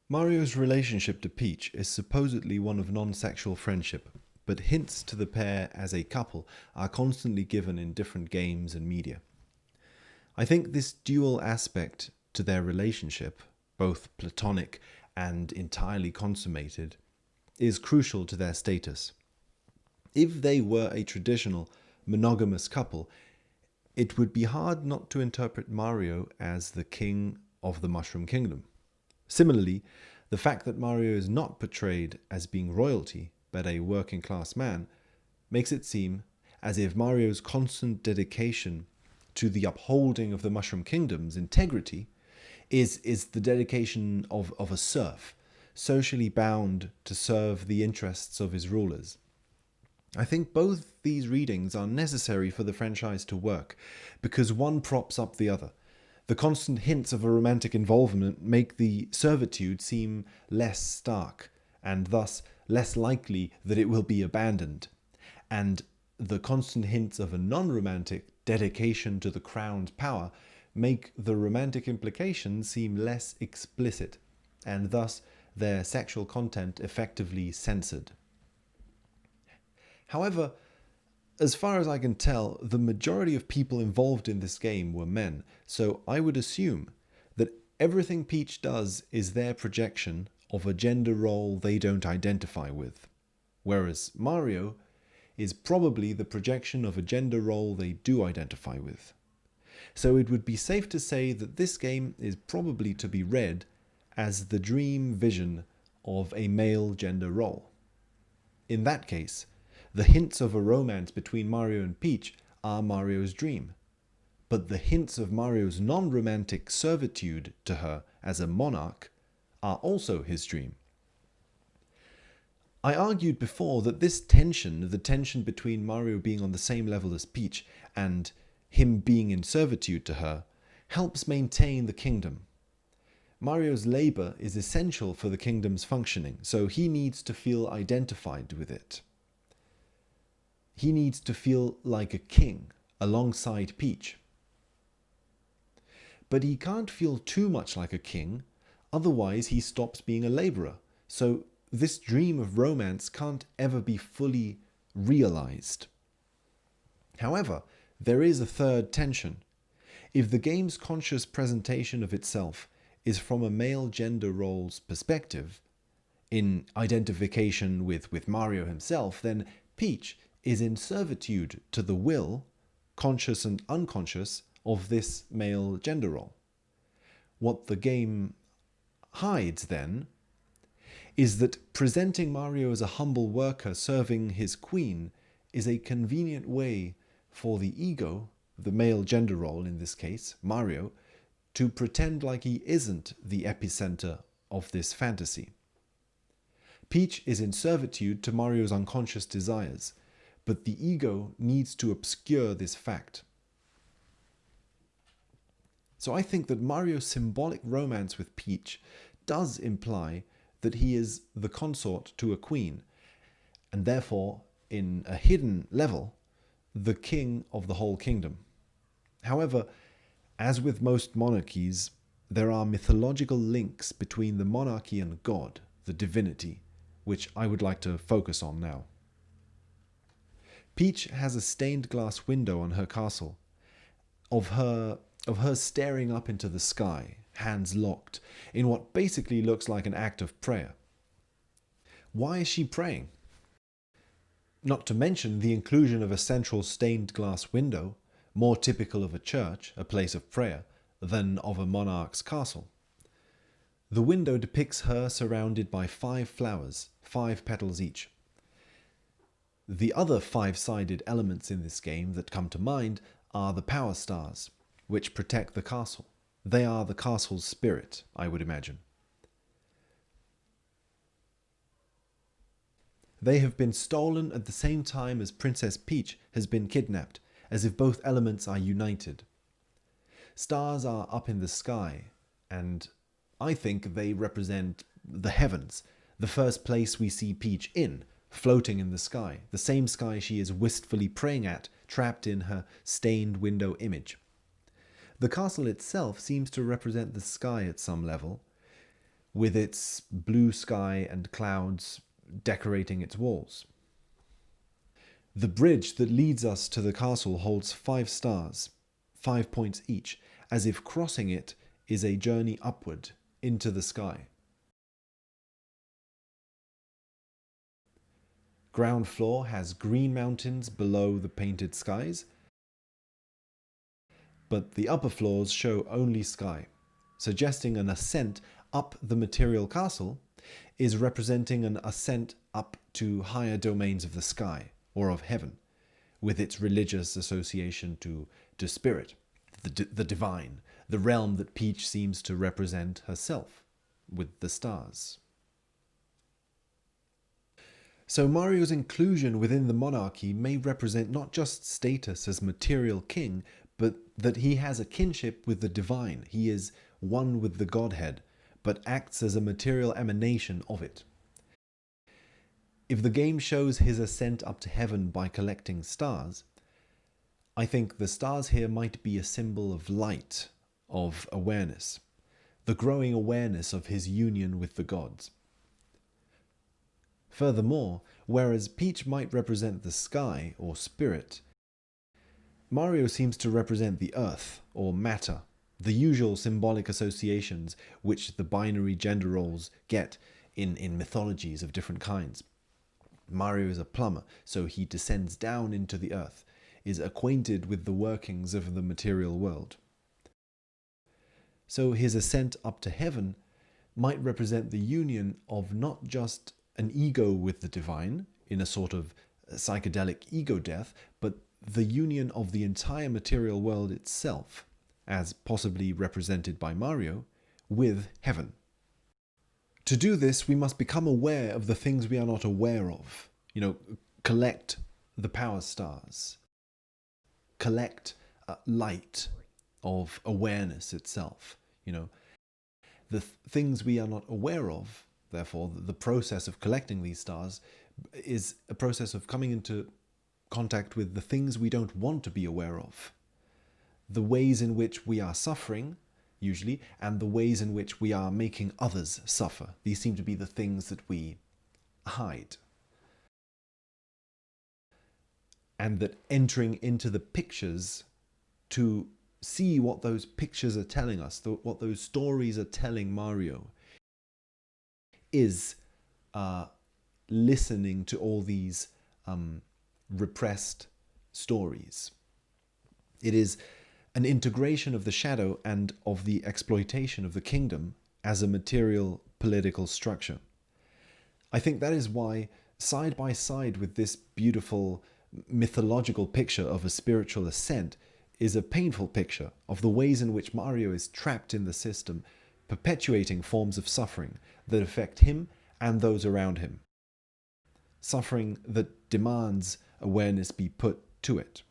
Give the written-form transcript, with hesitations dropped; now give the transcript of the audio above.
Mario's relationship to Peach is supposedly one of non-sexual friendship, but hints to the pair as a couple are constantly given in different games and media. I think this dual aspect to their relationship, both platonic and entirely consummated, is crucial to their status. If they were a traditional monogamous couple, it would be hard not to interpret Mario as the king of the Mushroom Kingdom. Similarly, the fact that Mario is not portrayed as being royalty, but a working class man, makes it seem as if Mario's constant dedication to the upholding of the Mushroom Kingdom's integrity is the dedication of a serf, socially bound to serve the interests of his rulers. I think both these readings are necessary for the franchise to work, because one props up the other. The constant hints of a romantic involvement make the servitude seem less stark, and thus less likely that it will be abandoned. And the constant hints of a non-romantic dedication to the crowned power make the romantic implications seem less explicit, and thus their sexual content effectively censored. However, as far as I can tell, the majority of people involved in this game were men, so I would assume that everything Peach does is their projection of a gender role they don't identify with, whereas Mario is probably the projection of a gender role they do identify with. So it would be safe to say that this game is probably to be read as the dream vision of a male gender role. In that case, the hints of a romance between Mario and Peach are Mario's dream, but the hints of Mario's non-romantic servitude to her as a monarch are also his dream. I argued before that this tension, the tension between Mario being on the same level as Peach and him being in servitude to her, helps maintain the kingdom. Mario's labor is essential for the kingdom's functioning, so he needs to feel identified with it. He needs to feel like a king alongside Peach. But he can't feel too much like a king, otherwise he stops being a laborer. So this dream of romance can't ever be fully realized. However, there is a third tension. If the game's conscious presentation of itself is from a male gender role's perspective, in identification with Mario himself, then Peach is in servitude to the will, conscious and unconscious, of this male gender role. What the game hides, then, is that presenting Mario as a humble worker serving his queen is a convenient way for the ego, the male gender role in this case, Mario, to pretend like he isn't the epicenter of this fantasy. Peach is in servitude to Mario's unconscious desires, but the ego needs to obscure this fact. So I think that Mario's symbolic romance with Peach does imply that he is the consort to a queen, and therefore, in a hidden level, the king of the whole kingdom. However, as with most monarchies, there are mythological links between the monarchy and God, the divinity, which I would like to focus on now. Peach has a stained glass window on her castle, of her staring up into the sky, hands locked, in what basically looks like an act of prayer. Why is she praying? Not to mention the inclusion of a central stained glass window, more typical of a church, a place of prayer, than of a monarch's castle. The window depicts her surrounded by 5 flowers, 5 petals each. The other 5-sided elements in this game that come to mind are the power stars, which protect the castle. They are the castle's spirit, I would imagine. They have been stolen at the same time as Princess Peach has been kidnapped, as if both elements are united. Stars are up in the sky, and I think they represent the heavens, the first place we see Peach in, floating in the sky, the same sky she is wistfully praying at, trapped in her stained window image. The castle itself seems to represent the sky at some level, with its blue sky and clouds decorating its walls. The bridge that leads us to the castle holds 5 stars, 5 points each, as if crossing it is a journey upward into the sky. Ground floor has green mountains below the painted skies, but the upper floors show only sky, suggesting an ascent up the material castle is representing an ascent up to higher domains of the sky, or of heaven, with its religious association to spirit, the divine, the realm that Peach seems to represent herself, with the stars. So Mario's inclusion within the monarchy may represent not just status as material king, but that he has a kinship with the divine. He is one with the Godhead, but acts as a material emanation of it. If the game shows his ascent up to heaven by collecting stars, I think the stars here might be a symbol of light, of awareness, the growing awareness of his union with the gods. Furthermore, whereas Peach might represent the sky or spirit, Mario seems to represent the earth or matter, the usual symbolic associations which the binary gender roles get in mythologies of different kinds. Mario is a plumber, so he descends down into the earth, is acquainted with the workings of the material world. So his ascent up to heaven might represent the union of not just an ego with the divine, in a sort of psychedelic ego death, but the union of the entire material world itself, as possibly represented by Mario, with heaven. To do this, we must become aware of the things we are not aware of. Collect the power stars. Collect light of awareness itself. The things we are not aware of, therefore, the process of collecting these stars is a process of coming into contact with the things we don't want to be aware of. The ways in which we are suffering, usually, and the ways in which we are making others suffer. These seem to be the things that we hide. And that entering into the pictures to see what those pictures are telling us, what those stories are telling Mario, is listening to all these repressed stories. It is an integration of the shadow and of the exploitation of the kingdom as a material political structure. I think that is why, side by side with this beautiful mythological picture of a spiritual ascent, is a painful picture of the ways in which Mario is trapped in the system, perpetuating forms of suffering that affect him and those around him. Suffering that demands awareness be put to it.